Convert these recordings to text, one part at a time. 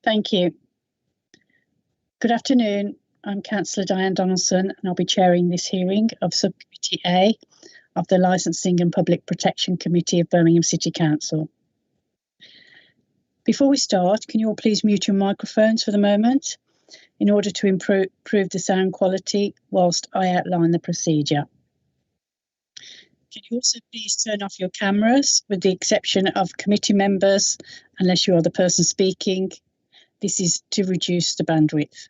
Thank you. Good afternoon. I'm Councillor Diane Donaldson and I'll be chairing this hearing of Subcommittee A of the Licensing and Public Protection Committee of Birmingham City Council. Before we start, can you all please mute your microphones for the moment in order to improve the sound quality whilst I outline the procedure. Can you also please turn off your cameras with the exception of committee members, unless you are the person speaking. This is to reduce the bandwidth.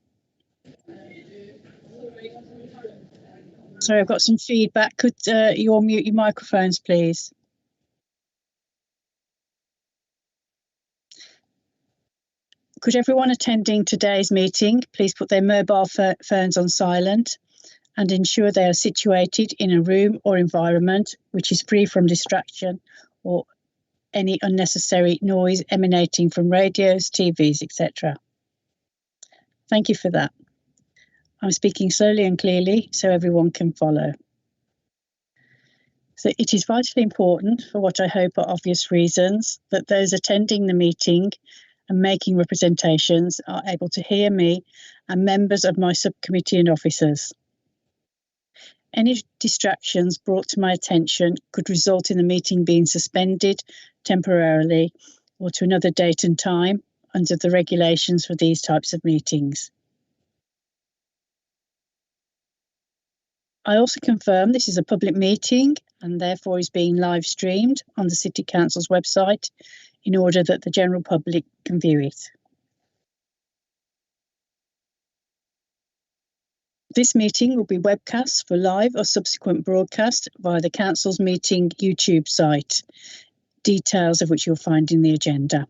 Sorry, I've got some feedback. Could you all mute your microphones, please? Could everyone attending today's meeting please put their mobile phones on silent and ensure they are situated in a room or environment which is free from distraction or any unnecessary noise emanating from radios, TVs, etc. Thank you for that. I'm speaking slowly and clearly so everyone can follow. So it is vitally important, for what I hope are obvious reasons, that those attending the meeting and making representations are able to hear me and members of my subcommittee and officers. Any distractions brought to my attention could result in the meeting being suspended temporarily or to another date and time under the regulations for these types of meetings. I also confirm this is a public meeting and therefore is being live streamed on the City Council's website in order that the general public can view it. This meeting will be webcast for live or subsequent broadcast via the Council's meeting YouTube site, details of which you'll find in the agenda.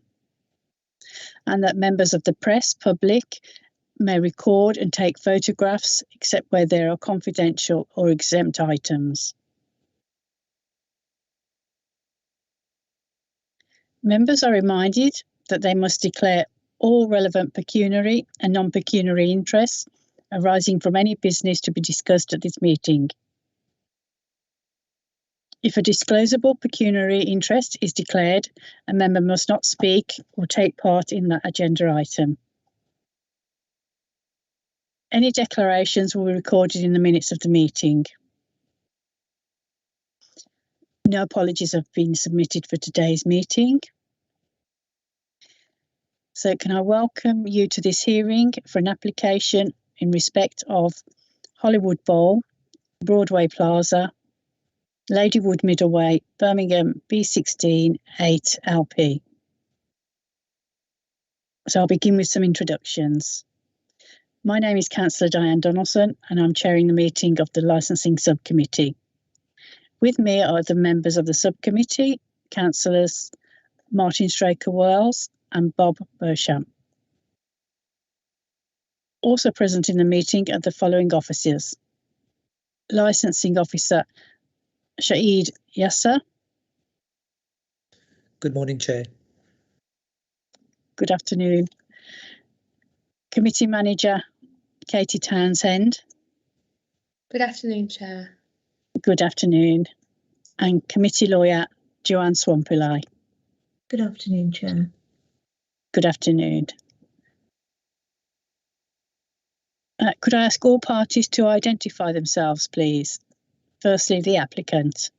And that members of the press, public, may record and take photographs except where there are confidential or exempt items. Members are reminded that they must declare all relevant pecuniary and non-pecuniary interests arising from any business to be discussed at this meeting. If a disclosable pecuniary interest is declared, a member must not speak or take part in that agenda item. Any declarations will be recorded in the minutes of the meeting. No apologies have been submitted for today's meeting. So can I welcome you to this hearing for an application in respect of Hollywood Bowl, Broadway Plaza, Ladywood Middleway, Birmingham B16 8LP. So I'll begin with some introductions. My name is Councillor Diane Donaldson and I'm chairing the meeting of the Licensing Subcommittee. With me are the members of the subcommittee, Councillors Martin Straker-Wells and Bob Beauchamp. Also present in the meeting are the following officers: Licensing Officer Shahid Yasser. Good morning, Chair. Good afternoon. Committee Manager Katie Townsend. Good afternoon, Chair. Good afternoon. And Committee Lawyer Joanne Swampillai. Good afternoon, Chair. Good afternoon. Could I ask all parties to identify themselves, please? Firstly, the applicant.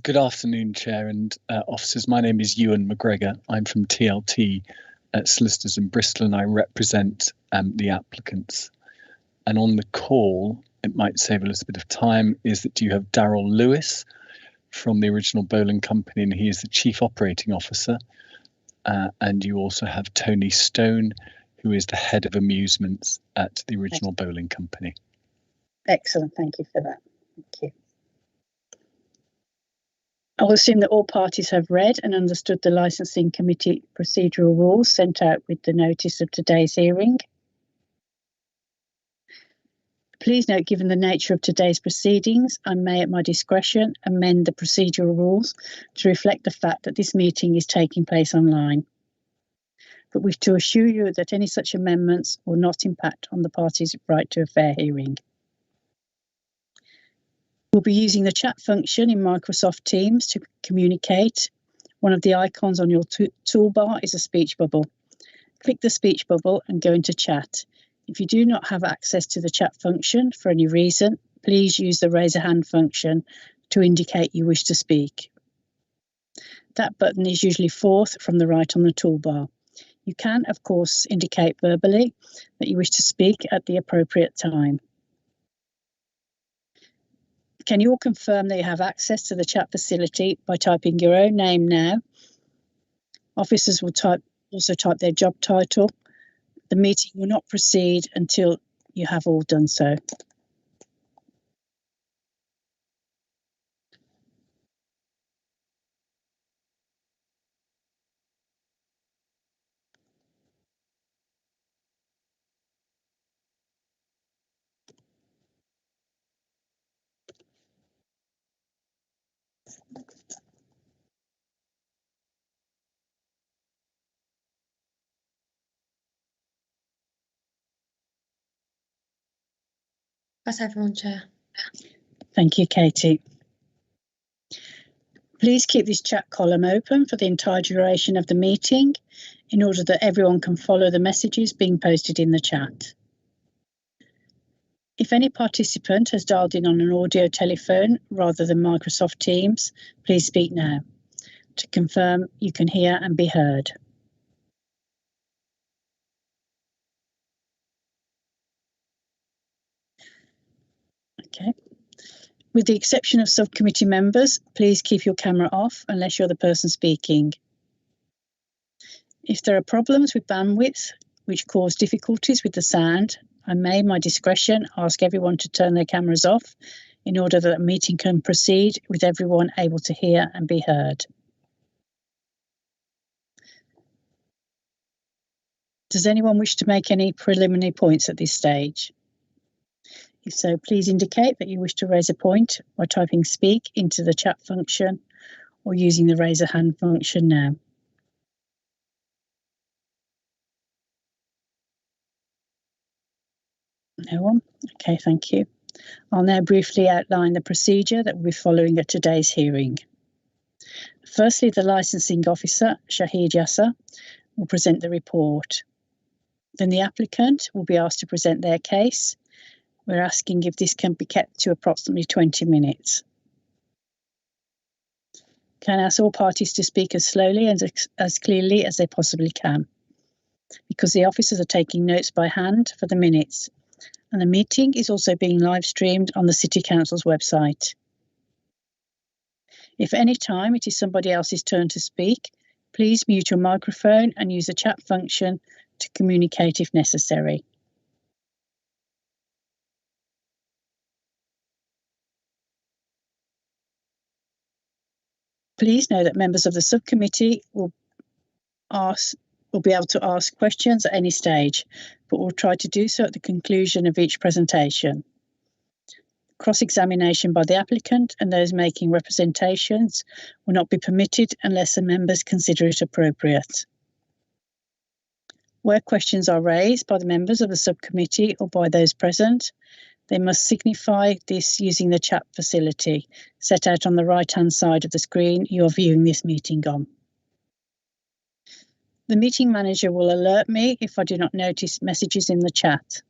Good afternoon, Chair and officers. My name is Ewan McGregor. I'm from TLT Solicitors in Bristol and I represent the applicants. And on the call, it might save a little bit of time, is that you have Daryl Lewis from the original bowling company and he is the Chief Operating Officer. And you also have Tony Stone, who is the Head of Amusements at the original bowling company. Excellent, thank you for that. Thank you. I'll assume that all parties have read and understood the Licensing Committee procedural rules sent out with the notice of today's hearing. Please note, given the nature of today's proceedings, I may at my discretion amend the procedural rules to reflect the fact that this meeting is taking place online. But wish to assure you that any such amendments will not impact on the parties' right to a fair hearing. We'll be using the chat function in Microsoft Teams to communicate One of the icons on your toolbar is a speech bubble. Click the speech bubble and go into chat. If you do not have access to the chat function for any reason, please use the raise a hand function to indicate you wish to speak. That button is usually fourth from the right on the toolbar. You can, of course, indicate verbally that you wish to speak at the appropriate time. Can you all confirm that you have access to the chat facility by typing your own name now? Officers will also type their job title. The meeting will not proceed until you have all done so. That's everyone, Chair. Thank you, Katie. Please keep this chat column open for the entire duration of the meeting in order that everyone can follow the messages being posted in the chat. If any participant has dialed in on an audio telephone rather than Microsoft Teams, please speak now to confirm you can hear and be heard. Okay. With the exception of subcommittee members, please keep your camera off unless you're the person speaking. If there are problems with bandwidth which cause difficulties with the sound, I may, in my discretion, ask everyone to turn their cameras off in order that the meeting can proceed with everyone able to hear and be heard. Does anyone wish to make any preliminary points at this stage? If so, please indicate that you wish to raise a point by typing speak into the chat function or using the raise a hand function now. No one? Okay, thank you. I'll now briefly outline the procedure that we'll be following at today's hearing. Firstly, the licensing officer, Shahid Yasser, will present the report. Then the applicant will be asked to present their case. We're asking if this can be kept to approximately 20 minutes. Can I ask all parties to speak as slowly and as clearly as they possibly can, because the officers are taking notes by hand for the minutes, and the meeting is also being live streamed on the City Council's website. If at any time it is somebody else's turn to speak, please mute your microphone and use the chat function to communicate if necessary. Please know that members of the subcommittee will be able to ask questions at any stage, but will try to do so at the conclusion of each presentation. Cross-examination by the applicant and those making representations will not be permitted unless the members consider it appropriate. Where questions are raised by the members of the subcommittee or by those present, they must signify this using the chat facility set out on the right-hand side of the screen you are viewing this meeting on. The meeting manager will alert me if I do not notice messages in the chat.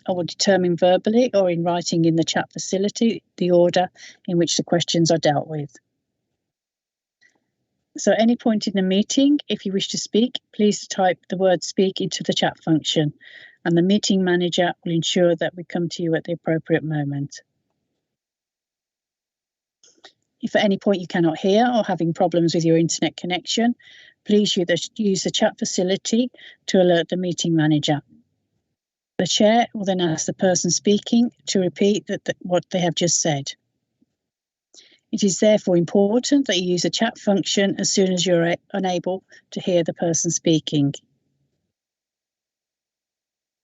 I will determine verbally or in writing in the chat facility the order in which the questions are dealt with. So at any point in the meeting, if you wish to speak, please type the word speak into the chat function, and the meeting manager will ensure that we come to you at the appropriate moment. If at any point you cannot hear or having problems with your internet connection, please use the chat facility to alert the meeting manager. The chair will then ask the person speaking to repeat what they have just said. It is therefore important that you use the chat function as soon as you're unable to hear the person speaking.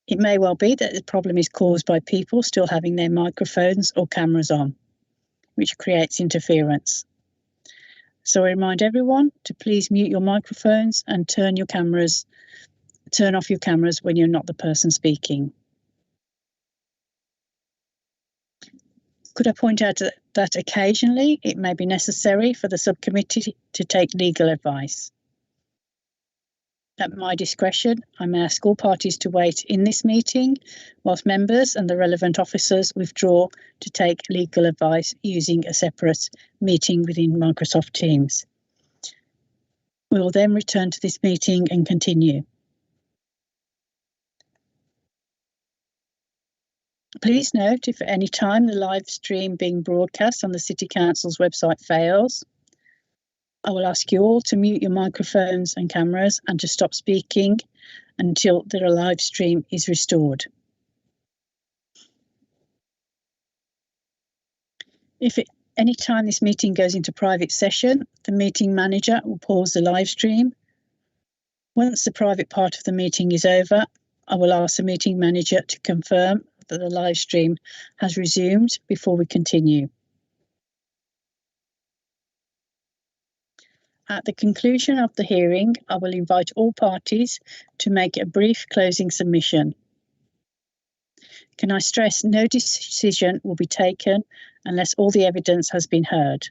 It may well be that the problem is caused by people still having their microphones or cameras on, which creates interference. So I remind everyone to please mute your microphones and turn off your cameras when you're not the person speaking. Could I point out that that occasionally it may be necessary for the subcommittee to take legal advice. At my discretion, I may ask all parties to wait in this meeting whilst members and the relevant officers withdraw to take legal advice using a separate meeting within Microsoft Teams. We will then return to this meeting and continue. Please note if at any time the live stream being broadcast on the City Council's website fails, I will ask you all to mute your microphones and cameras and to stop speaking until the live stream is restored. If at any time this meeting goes into private session, the meeting manager will pause the live stream. Once the private part of the meeting is over, I will ask the meeting manager to confirm that the live stream has resumed before we continue. At the conclusion of the hearing, I will invite all parties to make a brief closing submission. Can I stress no decision will be taken unless all the evidence has been heard.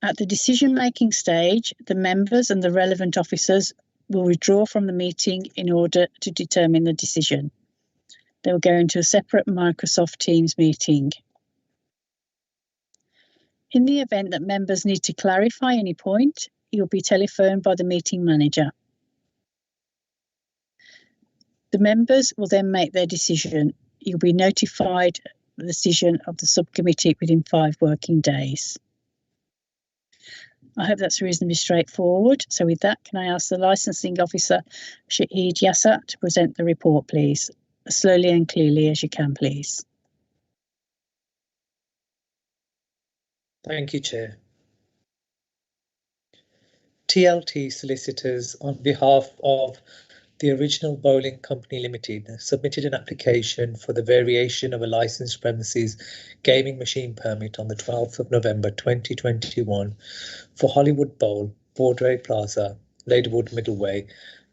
At the decision-making stage, the members and the relevant officers will withdraw from the meeting in order to determine the decision. They will go into a separate Microsoft Teams meeting. In the event that members need to clarify any point, you'll be telephoned by the meeting manager. The members will then make their decision. You'll be notified of the decision of the subcommittee within 5 working days. I hope that's reasonably straightforward. So with that, can I ask the licensing officer, Shahid Yasser, to present the report, please? As slowly and clearly as you can, please. Thank you, Chair. TLT Solicitors, on behalf of the Original Bowling Company Limited, submitted an application for the variation of a licensed premises gaming machine permit on the 12th of November 2021 for Hollywood Bowl, Broadway Plaza, Ladywood Middleway,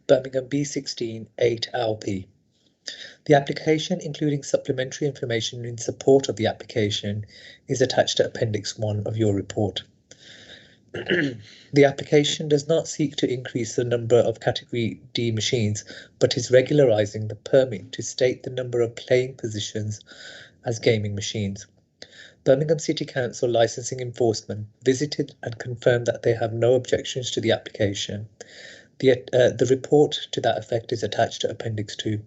Birmingham B16 8LP. The application, including supplementary information in support of the application, is attached to Appendix 1 of your report. The application does not seek to increase the number of Category D machines, but is regularising the permit to state the number of playing positions as gaming machines. Birmingham City Council Licensing Enforcement visited and confirmed that they have no objections to the application. The report to that effect is attached to Appendix 2.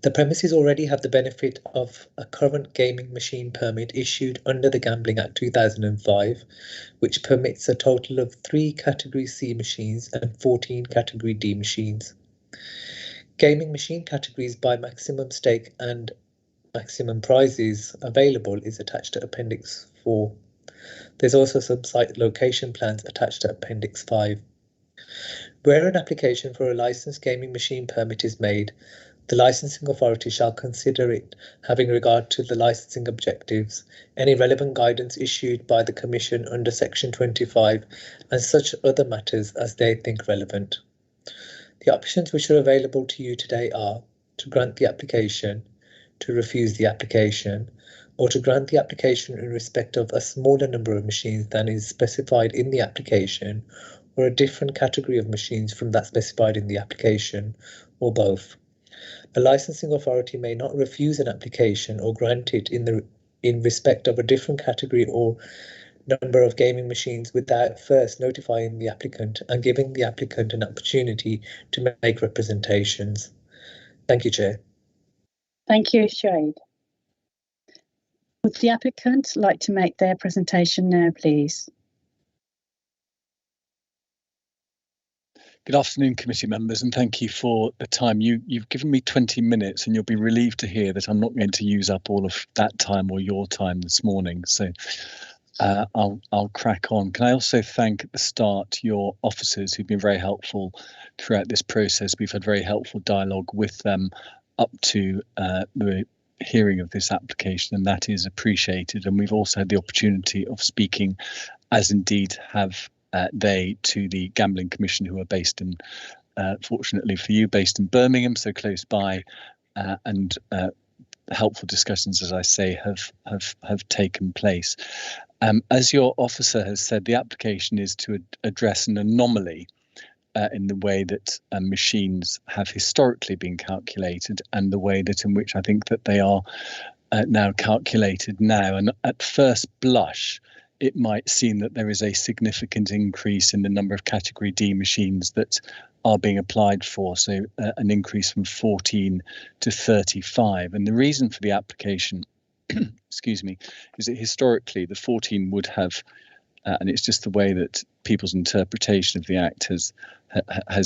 The premises already have the benefit of a current gaming machine permit issued under the Gambling Act 2005, which permits a total of 3 Category C machines and 14 Category D machines. Gaming machine categories by maximum stake and maximum prizes available is attached to Appendix 4. There's also some site location plans attached to Appendix 5. Where an application for a licensed gaming machine permit is made, the licensing authority shall consider it having regard to the licensing objectives, any relevant guidance issued by the Commission under Section 25, and such other matters as they think relevant. The options which are available to you today are to grant the application, to refuse the application, or to grant the application in respect of a smaller number of machines than is specified in the application, or a different category of machines from that specified in the application, or both. A licensing authority may not refuse an application or grant it in respect of a different category or number of gaming machines without first notifying the applicant and giving the applicant an opportunity to make representations. Thank you, Chair. Thank you, Shahid. Would the applicant like to make their presentation now, please? Good afternoon, committee members, and thank you for the time. You've given me 20 minutes, and you'll be relieved to hear that I'm not going to use up all of that time or your time this morning. So I'll crack on. Can I also thank at the start your officers who've been very helpful throughout this process. We've had very helpful dialogue with them up to the hearing of this application, and that is appreciated. And we've also had the opportunity of speaking, as indeed have they, to the Gambling Commission, who are based in, fortunately for you, based in Birmingham, so close by, and helpful discussions, as I say, have taken place. As your officer has said, the application is to address an anomaly in the way that machines have historically been calculated, and the way that in which I think that they are now calculated now. And at first blush, it might seem that there is a significant increase in the number of Category D machines that are being applied for, so an increase from 14 to 35. And the reason for the application, excuse me, is that historically the 14 would have, and it's just the way that people's interpretation of the Act has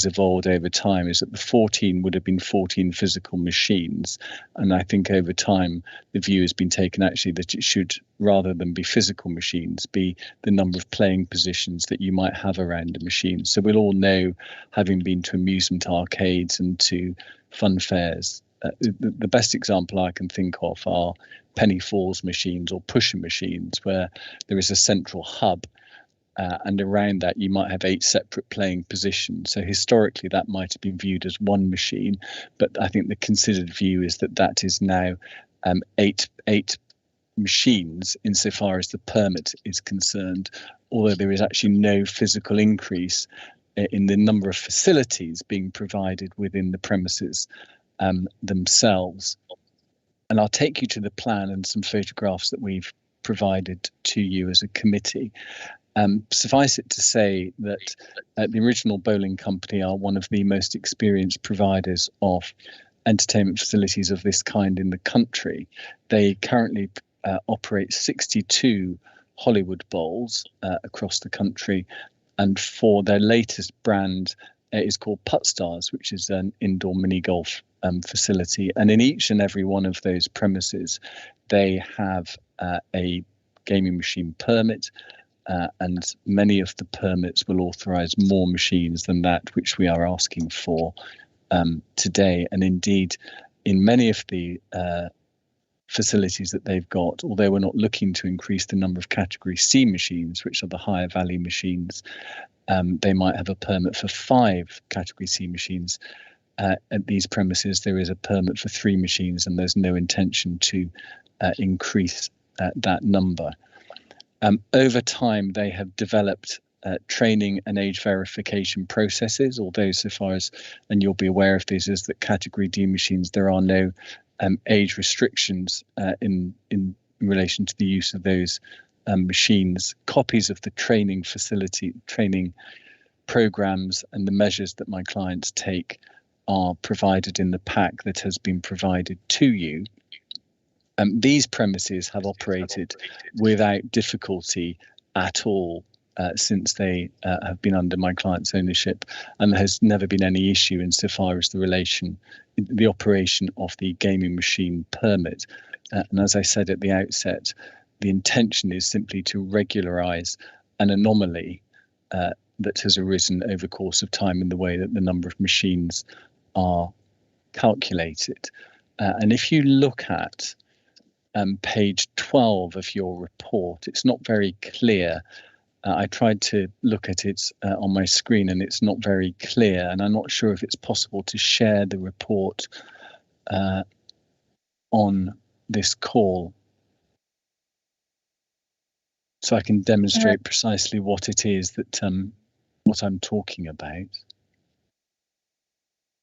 evolved over time, is that the 14 would have been 14 physical machines. And I think over time, the view has been taken actually that it should, rather than be physical machines, be the number of playing positions that you might have around a machine. So we'll all know, having been to amusement arcades and to fun fairs, the best example I can think of are penny falls machines or pusher machines, where there is a central hub, and around that you might have 8 separate playing positions. So historically that might have been viewed as one machine, but I think the considered view is that that is now 8 machines insofar as the permit is concerned, although there is actually no physical increase in the number of facilities being provided within the premises themselves. And I'll take you to the plan and some photographs that we've provided to you as a committee. Suffice it to say that the original bowling company are one of the most experienced providers of entertainment facilities of this kind in the country. They currently operate 62 Hollywood bowls across the country, and for their latest brand is called Putt Stars, which is an indoor mini golf facility. And in each and every one of those premises, they have a gaming machine permit, and many of the permits will authorise more machines than that which we are asking for today. And indeed, in many of the facilities that they've got, although we're not looking to increase the number of Category C machines, which are the higher value machines, they might have a permit for 5 Category C machines. At these premises, there is a permit for 3 machines, and there's no intention to increase that number. Over time, they have developed training and age verification processes, although so far as, and you'll be aware of this, is that Category D machines, there are no age restrictions in relation to the use of those machines. Copies of the training facility, training programs and the measures that my clients take are provided in the pack that has been provided to you. These premises have operated without difficulty at all since they have been under my client's ownership, and there has never been any issue insofar as the operation of the gaming machine permit. And as I said at the outset, the intention is simply to regularise an anomaly that has arisen over the course of time in the way that the number of machines are calculated. And if you look at page 12 of your report, it's not very clear. I tried to look at it on my screen and it's not very clear, and I'm not sure if it's possible to share the report on this call so I can demonstrate precisely what it is that what I'm talking about.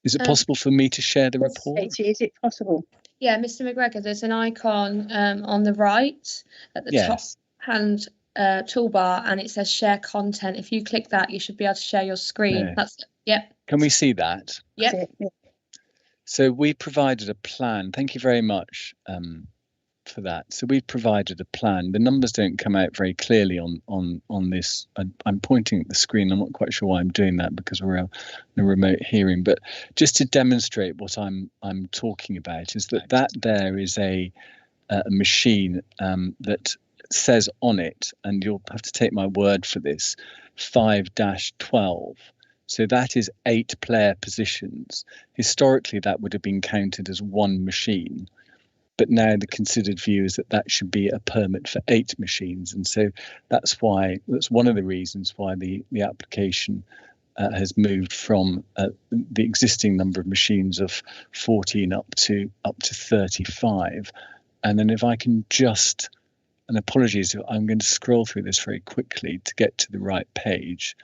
Is it possible for me to share the report? Is it possible? Yeah, Mr. McGregor, there's an icon on the right at the top hand toolbar, and it says share content. If you click that, you should be able to share your screen. No. That's yep. Can we see that? Yep. So we provided a plan. Thank you very much for that. So we've provided a plan. The numbers don't come out very clearly on this. I'm pointing at the screen. I'm not quite sure why I'm doing that because we're in a remote hearing. But just to demonstrate what I'm talking about is that there is a machine that says on it, and you'll have to take my word for this, 5-12. So that is 8 player positions. Historically, that would have been counted as one machine. But now the considered view is that that should be a permit for 8 machines. And so that's one of the reasons why the application has moved from the existing number of machines of 14 up to 35. And then if I can just, and apologies, I'm going to scroll through this very quickly to get to the right page.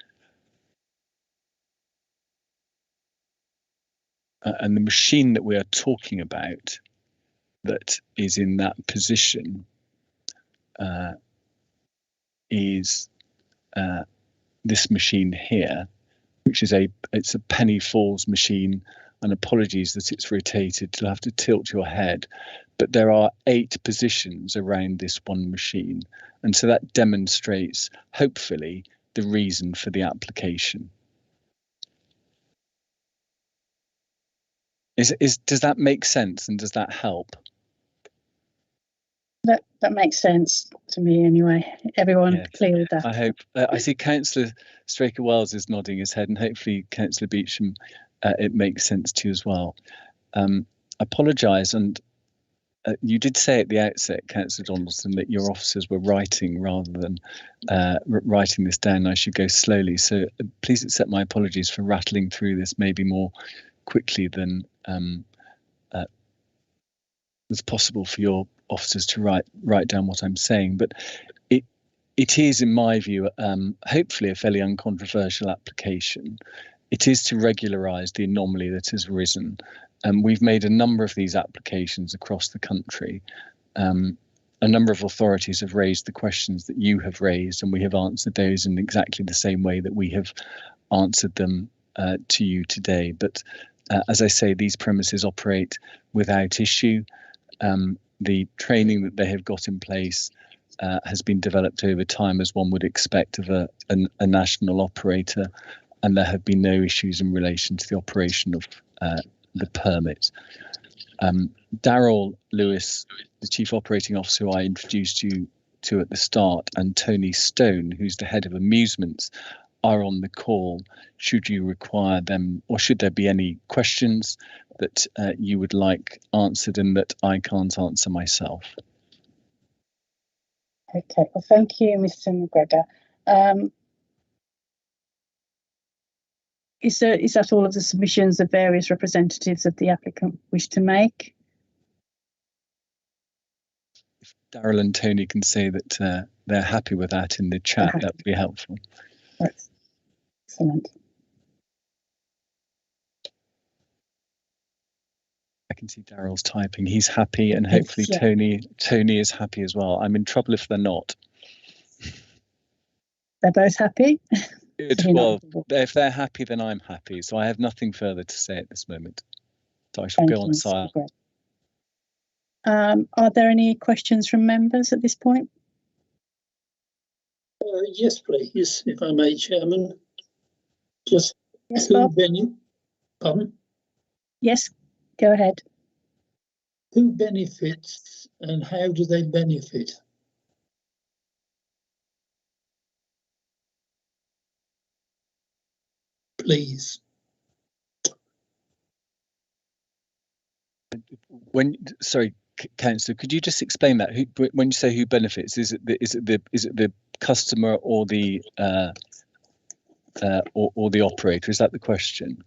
And the machine that we are talking about that is in that position is this machine here, which is it's a penny falls machine. And apologies that it's rotated, you'll have to tilt your head, but there are 8 positions around this one machine, and so that demonstrates hopefully the reason for the application. Does that make sense, and does that help? That makes sense to me anyway. Everyone Yes, clear with that? I hope. I see Councillor Straker-Wells is nodding his head, and hopefully Councillor Beecham, it makes sense to you as well. Apologise, and you did say at the outset, Councillor Donaldson, that your officers were writing rather than writing this down. I should go slowly, so please accept my apologies for rattling through this maybe more quickly than was possible for your officers to write down what I'm saying. But it is, in my view, hopefully a fairly uncontroversial application. It is to regularise the anomaly that has arisen. We've made a number of these applications across the country. A number of authorities have raised the questions that you have raised, and we have answered those in exactly the same way that we have answered them to you today. But as I say, these premises operate without issue. The training that they have got in place has been developed over time, as one would expect of a national operator, and there have been no issues in relation to the operation of the permit. Daryl Lewis, the Chief Operating Officer who I introduced you to at the start, and Tony Stone, who's the Head of Amusements, are on the call should you require them, or should there be any questions that you would like answered and that I can't answer myself. Okay, well, thank you, Mr. McGregor. Is that all of the submissions the various representatives of the applicant wish to make? If Daryl and Tony can say that they're happy with that in the chat, that would be helpful. That's excellent. I can see Daryl's typing. He's happy, and hopefully Yes, yeah. Tony is happy as well. I'm in trouble if they're not. They're both happy? Good. Well, if they're happy, then I'm happy. So I have nothing further to say at this moment. So I shall go on silent. Are there any questions from members at this point? Yes, please, if I may, Chairman. Just yes, Bob? Pardon? Yes, go ahead. Who benefits and how do they benefit? Please. Sorry, Councillor, could you just explain that? When you say who benefits, is it the customer or the operator? Is that the question?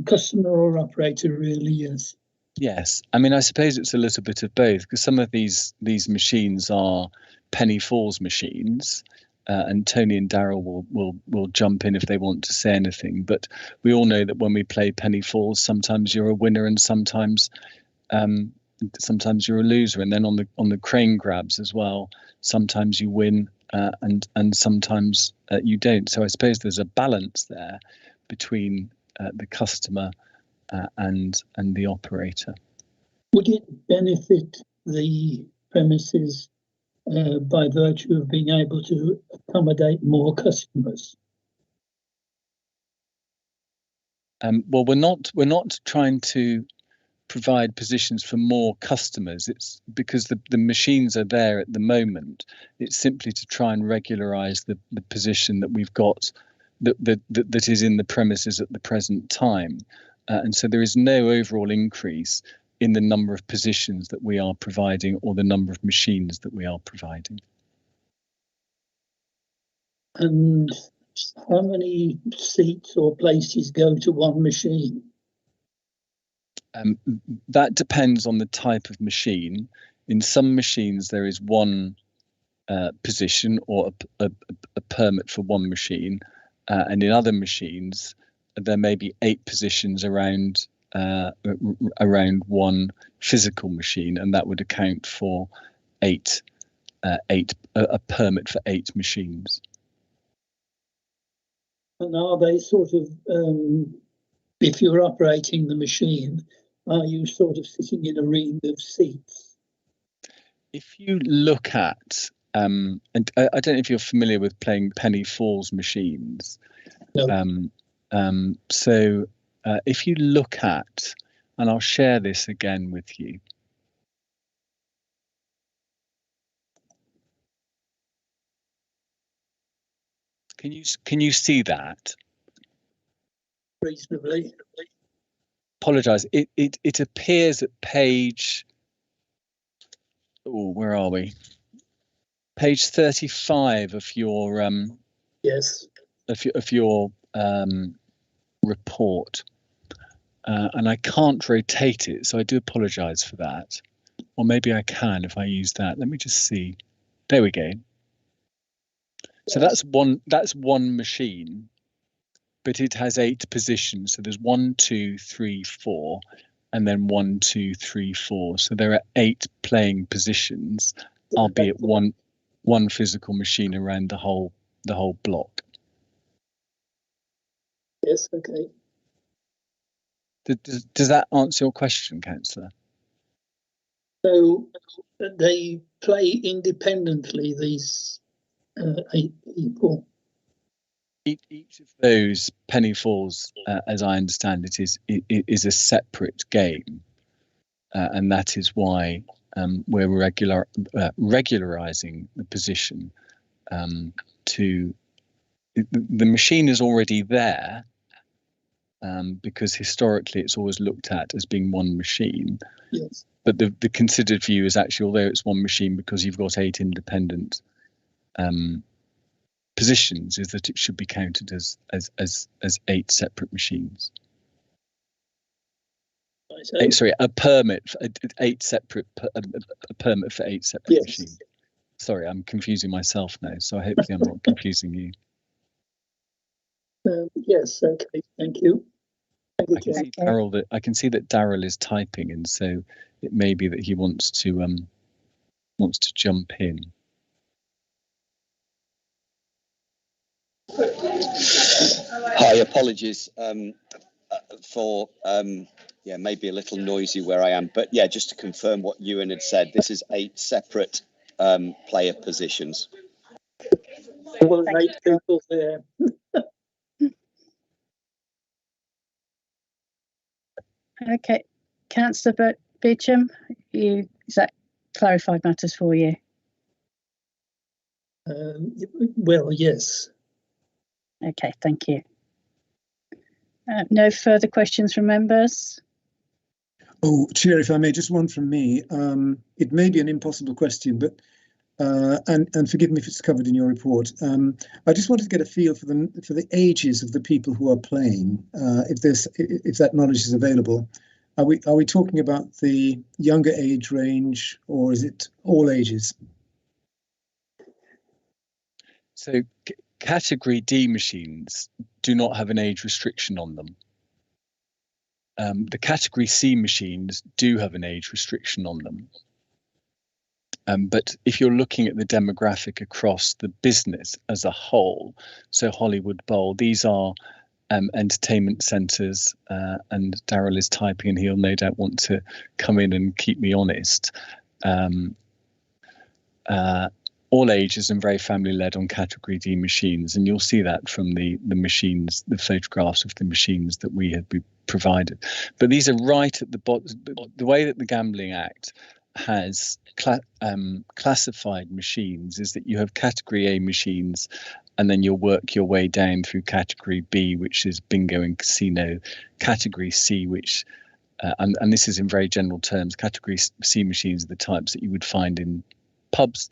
Customer or operator, really, yes. Yes, I mean, I suppose it's a little bit of both, because some of these machines are penny falls machines, and Tony and Daryl will jump in if they want to say anything. But we all know that when we play penny falls, sometimes you're a winner and sometimes you're a loser. And then on the crane grabs as well, sometimes you win and sometimes you don't. So I suppose there's a balance there between the customer and the operator. Would it benefit the premises by virtue of being able to accommodate more customers? Well, we're not trying to provide positions for more customers. It's because the machines are there at the moment. It's simply to try and regularise the position that we've got that is in the premises at the present time. And so there is no overall increase in the number of positions that we are providing or the number of machines that we are providing. And how many seats or places go to one machine? That depends on the type of machine. In some machines, there is one position or a permit for one machine, and in other machines, there may be 8 positions around one physical machine, and that would account for a permit for 8 machines. And are they sort of, if you're operating the machine, are you sort of sitting in a ring of seats? If you look at, and I don't know if you're familiar with playing penny falls machines. No. So if you look at, and I'll share this again with you. Can you see that? Reasonably. Apologise. It appears at page. Oh, where are we? Page 35 of your yes. Of your report, and I can't rotate it, so I do apologise for that. Or maybe I can if I use that. Let me just see. There we go. So that's one machine, but it has 8 positions. So there's 1, 2, 3, 4, and then 1, 2, 3, 4. So there are 8 playing positions, albeit one physical machine around the whole block. Yes. Okay. Does that answer your question, Councillor? So they play independently, these 8 people. Each of those penny falls, as I understand it, is a separate game, and that is why we're regularizing the position. To the machine is already there, because historically it's always looked at as being one machine. Yes. But the considered view is actually, although it's one machine, because you've got 8 independent positions, is that it should be counted as 8 separate machines. A permit for 8 separate a permit for 8 separate machines. Sorry, I'm confusing myself now, so hopefully I'm not confusing you. Yes. Okay. Thank you. I can see that Darryl is typing, and so it may be that he wants to jump in. Hi, apologies for maybe a little noisy where I am, but yeah, just to confirm what Ewan had said, this is 8 separate player positions. Well, 8 people there. Okay, Councillor Beecham, is that clarified matters for you? Well, yes. Okay, thank you. No further questions from members? Oh, Chair, if I may, just one from me. It may be an impossible question, but and forgive me if it's covered in your report. I just wanted to get a feel for the ages of the people who are playing. If that knowledge is available, are we talking about the younger age range, or is it all ages? So category D machines do not have an age restriction on them. The category C machines do have an age restriction on them. But if you're looking at the demographic across the business as a whole, so Hollywood Bowl, these are entertainment centres, and Darryl is typing and he'll no doubt want to come in and keep me honest. All ages and very family led on category D machines, and you'll see that from the machines, the photographs of the machines that we had provided. But these are right at the bottom. The way that the Gambling Act has classified machines is that you have category A machines, and then you'll work your way down through category B, which is bingo and casino, category C, which and this is in very general terms, category C machines are the types that you would find in pubs,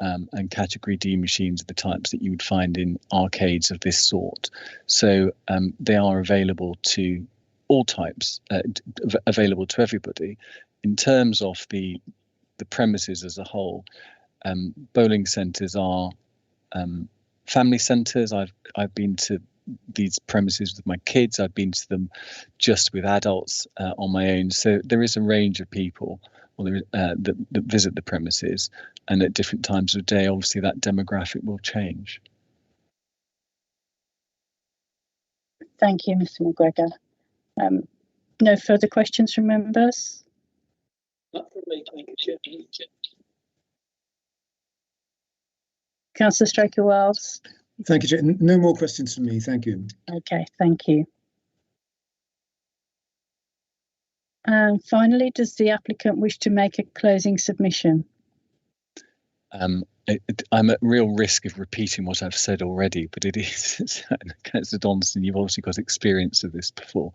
and category D machines are the types that you would find in arcades of this sort. So they are available to all types, available to everybody. In terms of the premises as a whole, bowling centres are family centres. I've been to these premises with my kids. I've been to them just with adults on my own. So there is a range of people that visit the premises, and at different times of day, obviously that demographic will change. Thank you, Mr. McGregor. No further questions from members? Not from me, thank you, Chair. Councillor Straker-Wells. Thank you, Chair. No more questions from me. Thank you. Okay, thank you. And finally, does the applicant wish to make a closing submission? I'm at real risk of repeating what I've said already, but it is, Councillor Donaldson, you've obviously got experience of this before.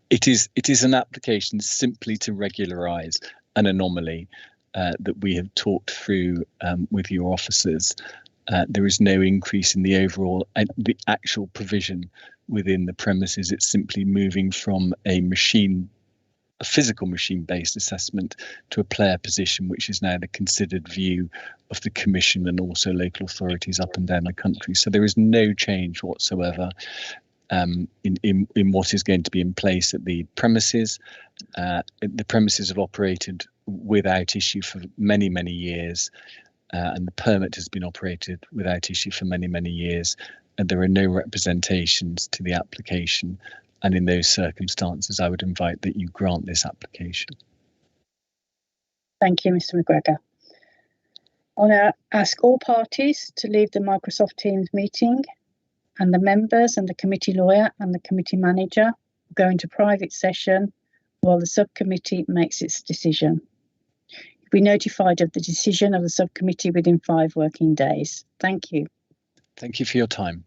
It is an application simply to regularise an anomaly that we have talked through with your officers. There is no increase in the overall, the actual provision within the premises. It's simply moving from a physical machine-based assessment to a player position, which is now the considered view of the Commission and also local authorities up and down the country. So there is no change whatsoever in what is going to be in place at the premises. The premises have operated without issue for many, many years, and the permit has been operated without issue for many, many years, and there are no representations to the application. And in those circumstances, I would invite that you grant this application. Thank you, Mr. McGregor. I'll now ask all parties to leave the Microsoft Teams meeting, and the members and the committee lawyer and the committee manager will go into private session while the subcommittee makes its decision. You'll be notified of the decision of the subcommittee within 5 working days. Thank you. Thank you for your time.